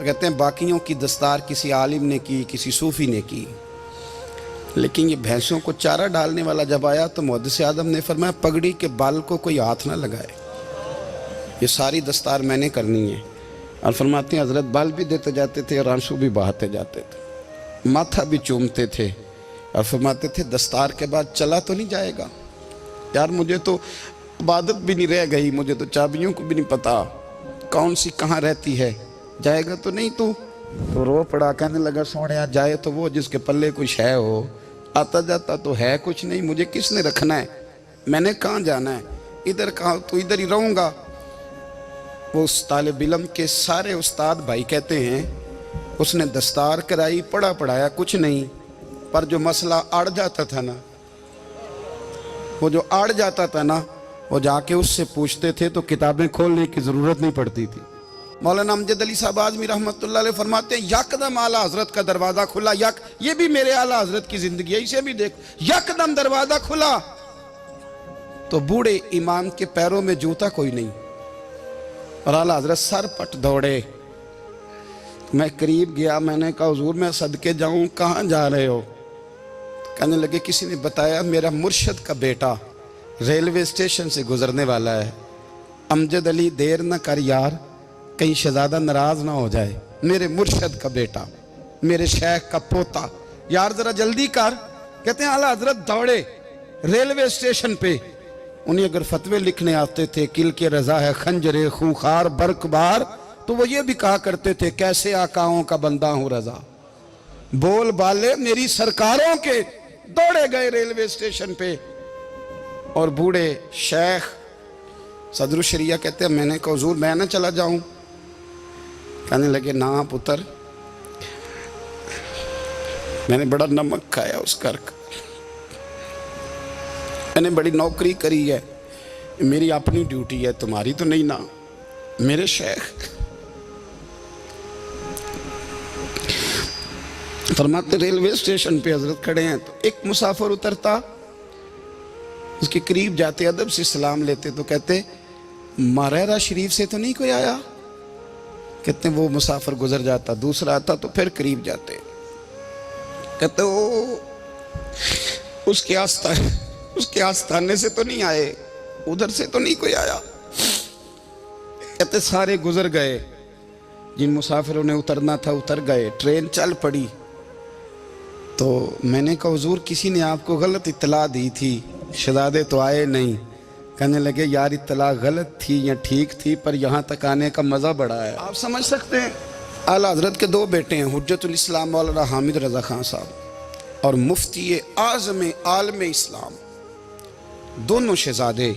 تو کہتے ہیں باقیوں کی دستار کسی عالم نے کی، کسی صوفی نے کی، لیکن یہ بھینسوں کو چارہ ڈالنے والا جب آیا تو محدث اعظم نے فرمایا پگڑی کے بال کو کوئی ہاتھ نہ لگائے، یہ ساری دستار میں نے کرنی ہے۔ اور فرماتے ہیں حضرت بال بھی دیتے جاتے تھے اور آنسو بھی بہاتے جاتے تھے، ماتھا بھی چومتے تھے، اور فرماتے تھے دستار کے بعد چلا تو نہیں جائے گا یار، مجھے تو عبادت بھی نہیں رہ گئی، مجھے تو چابیوں کو بھی نہیں پتا کون سی کہاں رہتی ہے، جائے گا تو نہیں تو رو پڑا، کہنے لگا سوڑیا جائے تو وہ جس کے پلے کچھ ہے ہو، آتا جاتا تو ہے کچھ نہیں، مجھے کس نے رکھنا ہے، میں نے کہاں جانا ہے، ادھر کہاں تو ادھر ہی رہوں گا۔ وہ اس طالب علم کے سارے استاد بھائی کہتے ہیں اس نے دستار کرائی، پڑھا پڑھایا کچھ نہیں، پر جو مسئلہ اڑ جاتا تھا نا، وہ جو اڑ جاتا تھا نا، وہ جا کے اس سے پوچھتے تھے تو کتابیں کھولنے کی ضرورت نہیں پڑتی تھی۔ مولانا امجد علی صاحب اعظمی رحمۃ اللہ علیہ فرماتے ہیں یکدم اعلیٰ حضرت کا دروازہ کھلا، یہ بھی میرے اعلیٰ حضرت کی زندگی ہے، اسے بھی دیکھو، یکدم دروازہ کھلا تو بوڑھے امام کے پیروں میں جوتا کوئی نہیں، اور اعلیٰ حضرت سر پٹ دوڑے۔ میں قریب گیا، میں نے کہا حضور میں صدقے جاؤں، کہاں جا رہے ہو؟ کہنے لگے کسی نے بتایا میرا مرشد کا بیٹا ریلوے اسٹیشن سے گزرنے والا ہے، امجد علی دیر نہ کر یار، کہیں شہزادہ ناراض نہ ہو جائے، میرے مرشد کا بیٹا، میرے شیخ کا پوتا، یار ذرا جلدی کر۔ کہتے ہیں اعلیٰ حضرت دوڑے ریلوے اسٹیشن پہ، انہیں اگر فتوے لکھنے آتے تھے کل کے رضا ہے خنجر خونخوار برق بار، تو وہ یہ بھی کہا کرتے تھے کیسے آقاؤں کا بندہ ہوں رضا، بول بالے میری سرکاروں کے۔ دوڑے گئے ریلوے اسٹیشن پہ، اور بوڑھے شیخ صدر الشریعہ کہتے ہیں میں نے کہا حضور میں نہ چلا جاؤں؟ کہنے لگے نا پتر، میں نے بڑا نمک کھایا اس گھر کا، میں نے بڑی نوکری کری ہے، میری اپنی ڈیوٹی ہے، تمہاری تو نہیں نا۔ میرے شیخ فرماتے ریلوے اسٹیشن پہ حضرت کھڑے ہیں تو ایک مسافر اترتا، اس کے قریب جاتے ادب سے سلام لیتے تو کہتے ماریرا شریف سے تو نہیں کوئی آیا؟ کہتے ہیں وہ مسافر گزر جاتا، دوسرا آتا تو پھر قریب جاتے، کہتے وہ اس کے آستانے سے تو نہیں آئے، ادھر سے تو نہیں کوئی آیا۔ کہتے سارے گزر گئے، جن مسافروں نے اترنا تھا اتر گئے، ٹرین چل پڑی۔ تو میں نے کہا حضور کسی نے آپ کو غلط اطلاع دی تھی، شہزادے تو آئے نہیں۔ کہنے لگے یار اطلاع غلط تھی یا ٹھیک تھی، پر یہاں تک آنے کا مزہ بڑا ہے۔ آپ سمجھ سکتے ہیں اعلیٰ حضرت کے دو بیٹے ہیں، حجت الاسلام مولانا حامد رضا خان صاحب اور مفتی اعظم عالم اسلام، دونوں شہزادے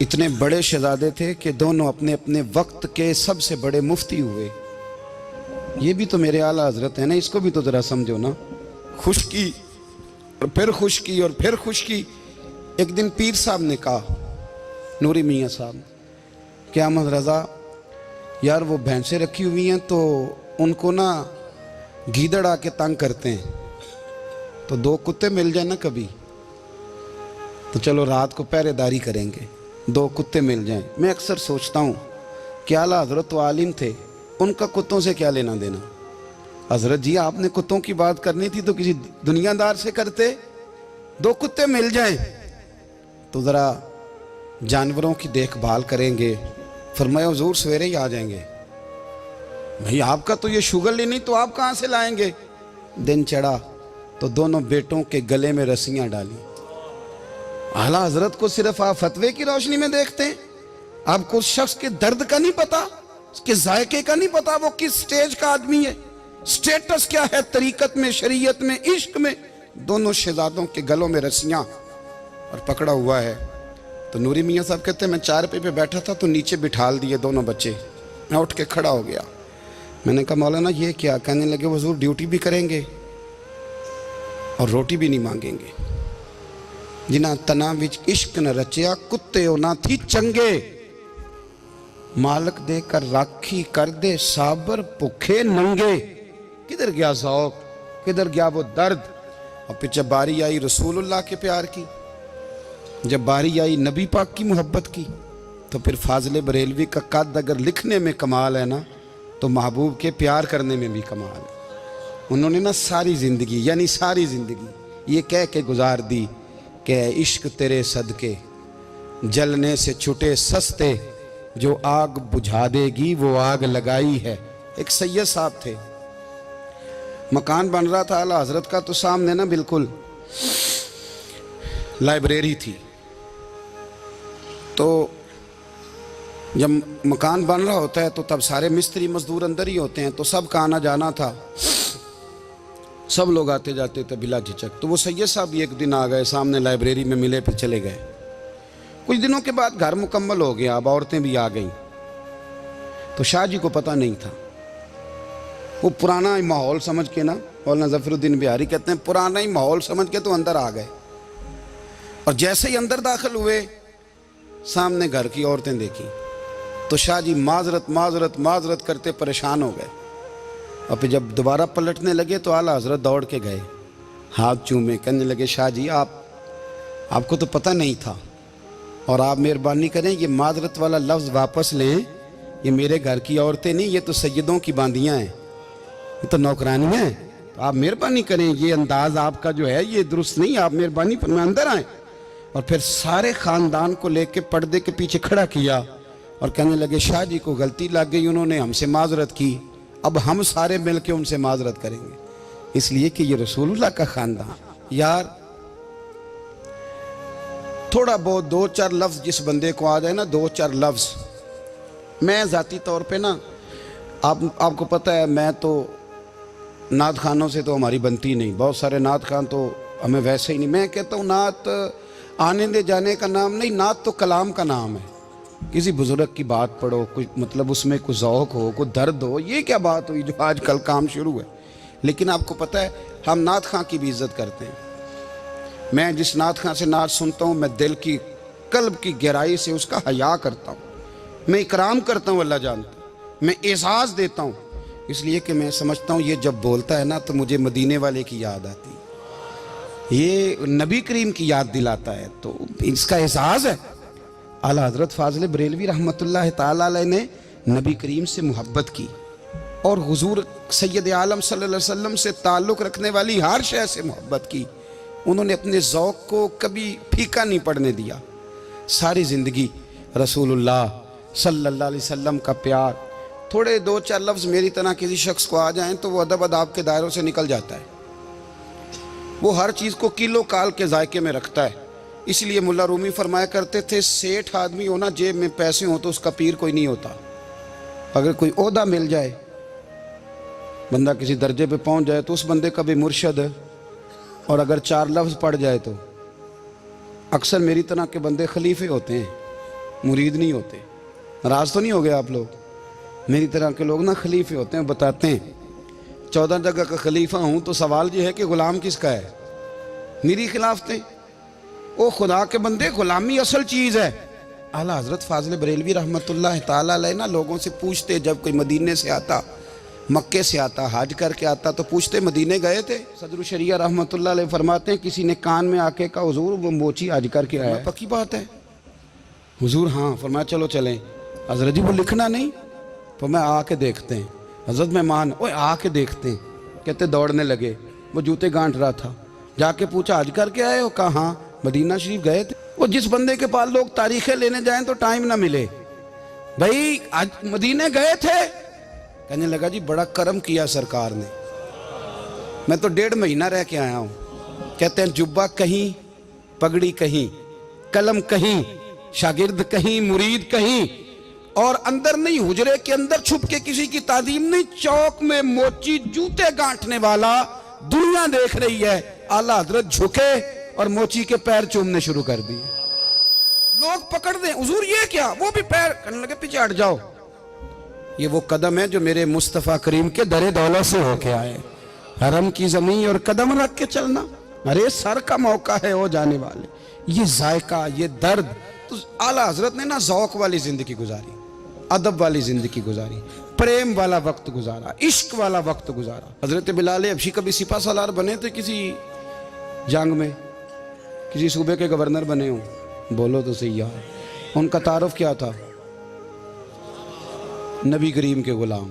اتنے بڑے شہزادے تھے کہ دونوں اپنے اپنے وقت کے سب سے بڑے مفتی ہوئے۔ یہ بھی تو میرے اعلیٰ حضرت ہیں نا، اس کو بھی تو ذرا سمجھو نا، خشکی اور پھر خشکی اور پھر خشکی۔ ایک دن پیر صاحب نے کہا، نوری میاں صاحب، کہ احمد رضا یار وہ بھینسیں رکھی ہوئی ہیں تو ان کو نا گیدڑ آ کے تنگ کرتے ہیں، تو دو کتے مل جائیں نا کبھی تو چلو رات کو پہرے داری کریں گے، دو کتے مل جائیں۔ میں اکثر سوچتا ہوں کہ اعلیٰ حضرت تو عالم تھے، ان کا کتوں سے کیا لینا دینا؟ حضرت جی آپ نے کتوں کی بات کرنی تھی تو کسی دنیا دار سے کرتے، دو کتے مل جائیں تو ذرا جانوروں کی دیکھ بھال کریں گے۔ فرمایا حضور سویرے ہی آ جائیں گے۔ بھئی آپ کا تو یہ شوگر لی نہیں تو آپ کہاں سے لائیں گے؟ دن چڑھا تو دونوں بیٹوں کے گلے میں رسیاں ڈالی۔ اعلیٰ حضرت کو صرف آپ فتوے کی روشنی میں دیکھتے ہیں، آپ کو اس شخص کے درد کا نہیں پتا، اس کے ذائقے کا نہیں پتا، وہ کس سٹیج کا آدمی ہے، سٹیٹس کیا ہے طریقت میں، شریعت میں، عشق میں۔ دونوں شہزادوں کے گلوں میں رسیاں اور پکڑا ہوا ہے۔ تو نوری میاں صاحب کہتے ہیں میں چارپے پہ بیٹھا تھا تو نیچے بٹھال دیے دونوں بچے، میں اٹھ کے کھڑا ہو گیا۔ میں نے کہا مولانا یہ کیا؟ کہنے لگے حضور ڈیوٹی بھی کریں گے اور روٹی بھی نہیں مانگیں گے۔ جنہاں تنا وچ عشق نہ رچیا، کتے او نہ تھی چنگے، مالک دے کر راکھی کر دے صابر بھوکے ننگے۔ کدھر گیا ذوق، کدھر گیا وہ درد؟ اور پھر جب باری آئی رسول اللہ کے پیار کی، جب باری آئی نبی پاک کی محبت کی، تو پھر فاضل بریلوی کا قد اگر لکھنے میں کمال ہے نا، تو محبوب کے پیار کرنے میں بھی کمال ہے۔ انہوں نے نا ساری زندگی یعنی ساری زندگی یہ کہہ کے گزار دی کہ اے عشق تیرے صدقے جلنے سے چھٹے سستے، جو آگ بجھا دے گی وہ آگ لگائی ہے۔ ایک سید صاحب تھے، مکان بن رہا تھا اعلیٰ حضرت کا، تو سامنے نا بالکل لائبریری تھی۔ تو جب مکان بن رہا ہوتا ہے تو تب سارے مستری مزدور اندر ہی ہوتے ہیں، تو سب کا آنا جانا تھا، سب لوگ آتے جاتے تھے بلا جھجک۔ تو وہ سید صاحب بھی ایک دن آ گئے، سامنے لائبریری میں ملے، پھر چلے گئے۔ کچھ دنوں کے بعد گھر مکمل ہو گیا، اب عورتیں بھی آ گئیں، تو شاہ جی کو پتہ نہیں تھا۔ وہ پرانا ہی ماحول سمجھ کے نا، مولانا ظفر الدین بہاری کہتے ہیں پرانا ہی ماحول سمجھ کے تو اندر آ گئے، اور جیسے ہی اندر داخل ہوئے سامنے گھر کی عورتیں دیکھی تو شاہ جی معذرت معذرت معذرت کرتے پریشان ہو گئے، اور پھر جب دوبارہ پلٹنے لگے تو اعلیٰ حضرت دوڑ کے گئے، ہاتھ چومے، کہنے لگے شاہ جی آپ کو تو پتہ نہیں تھا، اور آپ مہربانی کریں یہ معذرت والا لفظ واپس لیں، یہ میرے گھر کی عورتیں نہیں، یہ تو سیدوں کی باندیاں ہیں، یہ تو نوکرانیاں ہیں، تو آپ مہربانی کریں، یہ انداز آپ کا جو ہے یہ درست نہیں، آپ مہربانی فرمائیں اندر آئیں۔ اور پھر سارے خاندان کو لے کے پردے کے پیچھے کھڑا کیا اور کہنے لگے شاہ جی کو غلطی لگ گئی، انہوں نے ہم سے معذرت کی، اب ہم سارے مل کے ان سے معذرت کریں گے، اس لیے کہ یہ رسول اللہ کا خاندان۔ یار تھوڑا بہت دو چار لفظ جس بندے کو آ جائے نا، دو چار لفظ، میں ذاتی طور پہ نا آپ کو پتہ ہے میں تو نعت خانوں سے تو ہماری بنتی نہیں، بہت سارے نعت خان تو ہمیں ویسے ہی نہیں، میں کہتا ہوں نعت آنے دے جانے کا نام نہیں، نعت تو کلام کا نام ہے۔ کسی بزرگ کی بات پڑھو، کوئی مطلب اس میں کوئی ذوق ہو، کوئی درد ہو، یہ کیا بات ہوئی جو آج کل کام شروع ہے۔ لیکن آپ کو پتہ ہے ہم نعت خان کی بھی عزت کرتے ہیں۔ میں جس نعت خان سے نعت سنتا ہوں میں دل کی قلب کی گہرائی سے اس کا حیا کرتا ہوں، میں اکرام کرتا ہوں، اللہ جانتا ہے، میں اعزاز دیتا ہوں، اس لیے کہ میں سمجھتا ہوں یہ جب بولتا ہے نا تو مجھے مدینے والے کی یاد آتی ہے، یہ نبی کریم کی یاد دلاتا ہے، تو اس کا اعزاز ہے۔ اعلیٰ حضرت فاضل بریلوی رحمۃ اللہ تعالیٰ علیہ نے نبی کریم سے محبت کی، اور حضور سید عالم صلی اللہ علیہ وسلم سے تعلق رکھنے والی ہر شے سے محبت کی۔ انہوں نے اپنے ذوق کو کبھی پھیکا نہیں پڑنے دیا، ساری زندگی رسول اللہ صلی اللہ علیہ وسلم کا پیار۔ تھوڑے دو چار لفظ میری طرح کسی شخص کو آ جائیں تو وہ ادب اداب کے دائروں سے نکل جاتا ہے، وہ ہر چیز کو کلو کال کے ذائقے میں رکھتا ہے۔ اس لیے ملا رومی فرمایا کرتے تھے سیٹھ آدمی ہونا جیب میں پیسے ہوں تو اس کا پیر کوئی نہیں ہوتا۔ اگر کوئی عہدہ مل جائے، بندہ کسی درجے پہ پہنچ جائے تو اس بندے کا بھی مرشد ہے، اور اگر چار لفظ پڑھ جائے تو اکثر میری طرح کے بندے خلیفے ہوتے ہیں، مرید نہیں ہوتے۔ ناراض تو نہیں ہو گئے آپ لوگ؟ میری طرح کے لوگ نا خلیفے ہوتے ہیں، بتاتے ہیں 14 جگہ کا خلیفہ ہوں تو سوال یہ ہے کہ غلام کس کا ہے؟ میری خلافتیں او خدا کے بندے، غلامی اصل چیز ہے۔ اعلیٰ حضرت فاضل بریلوی رحمۃ اللہ تعالیٰ علیہ نا لوگوں سے پوچھتے، جب کوئی مدینے سے آتا، مکے سے آتا، حج کر کے آتا تو پوچھتے مدینے گئے تھے؟ صدر الشریعہ رحمۃ اللہ علیہ فرماتے ہیں کسی نے کان میں آ کے کہا حضور وہ موچی حج کر کے آیا، پکی بات ہے حضور؟ ہاں۔ فرمایا چلو چلیں۔ حضرت جی وہ لکھنا نہیں؟ فرمایا آ کے دیکھتے ہیں۔ حضرت مہمان اوے آ کے دیکھتے ہیں، کہتے دوڑنے لگے، وہ جوتے گانٹ رہا تھا، جا کے پوچھا حج کر کے آئے ہو؟ کہا ہاں۔ مدینہ شریف گئے تھے؟ وہ جس بندے کے پاس لوگ تاریخیں لینے جائیں تو ٹائم نہ ملے، بھائی آج مدینے گئے تھے؟ کہنے لگا جی بڑا کرم کیا سرکار نے، میں تو 1.5 مہینہ رہ کے آیا ہوں۔ کہتے ہیں جبہ کہیں، پگڑی کہیں، قلم کہیں، شاگرد کہیں، مرید کہیں، اور اندر نہیں، حجرے کے اندر چھپ کے کسی کی تعظیم نہیں، چوک میں موچی جوتے گانٹنے والا دنیا دیکھ رہی ہے، اعلیٰ حضرت جھکے اور موچی کے پیر چومنے شروع کر دیے۔ لوگ پکڑ دیں حضور یہ کیا؟ وہ بھی پیر، کہنے لگے پیچھے ہٹ جاؤ، یہ وہ قدم ہے جو میرے مصطفیٰ کریم کے در دولت سے ہو کے آئے، حرم کی زمین اور قدم رکھ کے چلنا، ارے سر کا موقع ہے ہو جانے والے، یہ ذائقہ، یہ درد۔ تو اعلیٰ حضرت نے نا ذوق والی زندگی گزاری، ادب والی زندگی گزاری، پریم والا وقت گزارا، عشق والا وقت گزارا۔ حضرت بلال حبشی کبھی سپاہ سالار بنے تھے کسی جنگ میں، کسی صوبے کے گورنر بنے ہوں؟ بولو تو صحیح یار۔ ان کا تعارف کیا تھا؟ نبی کریم کے غلام۔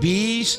20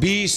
20